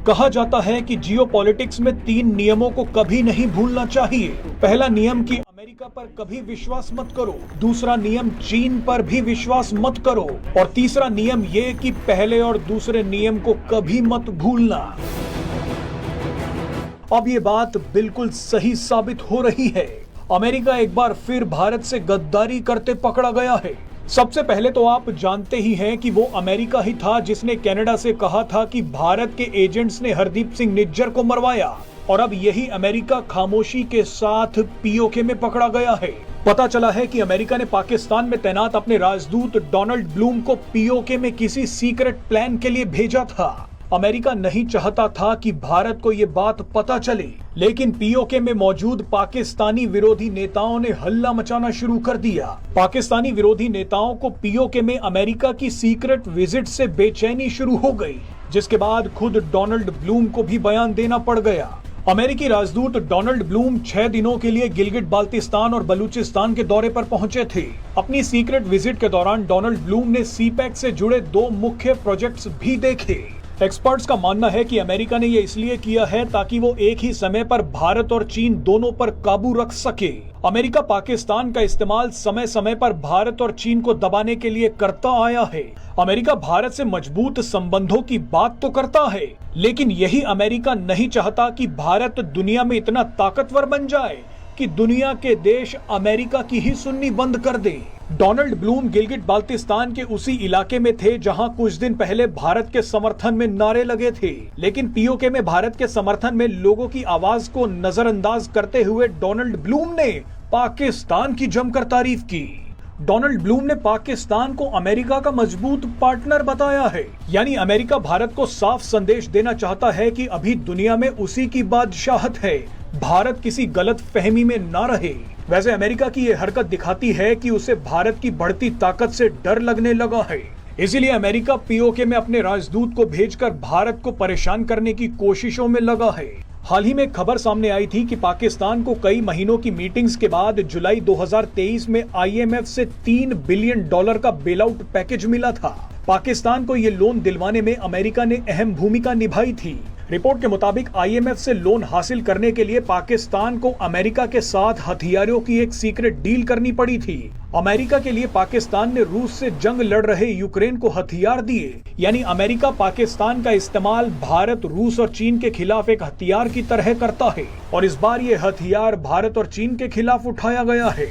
कहा जाता है कि जियोपॉलिटिक्स में 3 नियमों को कभी नहीं भूलना चाहिए। पहला नियम कि अमेरिका पर कभी विश्वास मत करो, दूसरा नियम चीन पर भी विश्वास मत करो और तीसरा नियम ये कि पहले और दूसरे नियम को कभी मत भूलना। अब ये बात बिल्कुल सही साबित हो रही है। अमेरिका एक बार फिर भारत से गद्दारी करते पकड़ा गया है। सबसे पहले तो आप जानते ही हैं कि वो अमेरिका ही था जिसने कनाडा से कहा था कि भारत के एजेंट्स ने हरदीप सिंह निज्जर को मरवाया और अब यही अमेरिका खामोशी के साथ पीओके में पकड़ा गया है। पता चला है कि अमेरिका ने पाकिस्तान में तैनात अपने राजदूत डोनाल्ड ब्लूम को पीओके में किसी सीक्रेट प्लान के लिए भेजा था। अमेरिका नहीं चाहता था कि भारत को ये बात पता चले, लेकिन पीओके में मौजूद पाकिस्तानी विरोधी नेताओं ने हल्ला मचाना शुरू कर दिया। पाकिस्तानी विरोधी नेताओं को पीओके में अमेरिका की सीक्रेट विजिट से बेचैनी शुरू हो गई, जिसके बाद खुद डोनाल्ड ब्लूम को भी बयान देना पड़ गया। अमेरिकी राजदूत डोनाल्ड ब्लूम 6 दिनों के लिए गिलगिट बाल्टिस्तान और बलूचिस्तान के दौरे पर पहुंचे थे। अपनी सीक्रेट विजिट के दौरान डोनाल्ड ब्लूम ने सीपैक से जुड़े 2 मुख्य प्रोजेक्ट्स भी देखे। एक्सपर्ट्स का मानना है कि अमेरिका ने यह इसलिए किया है ताकि वो एक ही समय पर भारत और चीन दोनों पर काबू रख सके। अमेरिका पाकिस्तान का इस्तेमाल समय समय पर भारत और चीन को दबाने के लिए करता आया है। अमेरिका भारत से मजबूत संबंधों की बात तो करता है, लेकिन यही अमेरिका नहीं चाहता कि भारत दुनिया में इतना ताकतवर बन जाए कि दुनिया के देश अमेरिका की ही सुननी बंद कर दे। डोनाल्ड ब्लूम गिलगिट बाल्टिस्तान के उसी इलाके में थे जहां कुछ दिन पहले भारत के समर्थन में नारे लगे थे, लेकिन पीओके में भारत के समर्थन में लोगों की आवाज को नजरअंदाज करते हुए डोनाल्ड ब्लूम ने पाकिस्तान की जमकर तारीफ की। डोनाल्ड ब्लूम ने पाकिस्तान को अमेरिका का मजबूत पार्टनर बताया है, यानी अमेरिका भारत को साफ संदेश देना चाहता है कि अभी दुनिया में उसी की बादशाहत है, भारत किसी गलत फहमी में ना रहे। वैसे अमेरिका की ये हरकत दिखाती है कि उसे भारत की बढ़ती ताकत से डर लगने लगा है, इसीलिए अमेरिका पीओके में अपने राजदूत को भेजकर भारत को परेशान करने की कोशिशों में लगा है। हाल ही में खबर सामने आई थी कि पाकिस्तान को कई महीनों की मीटिंग्स के बाद जुलाई 2023 में आईएमएफ से $3 बिलियन का बेल आउट पैकेज मिला था। पाकिस्तान को ये लोन दिलवाने में अमेरिका ने अहम भूमिका निभाई थी। रिपोर्ट के मुताबिक आईएमएफ से लोन हासिल करने के लिए पाकिस्तान को अमेरिका के साथ हथियारों की एक सीक्रेट डील करनी पड़ी थी। अमेरिका के लिए पाकिस्तान ने रूस से जंग लड़ रहे यूक्रेन को हथियार दिए, यानी अमेरिका पाकिस्तान का इस्तेमाल भारत, रूस और चीन के खिलाफ एक हथियार की तरह करता है और इस बार ये हथियार भारत और चीन के खिलाफ उठाया गया है।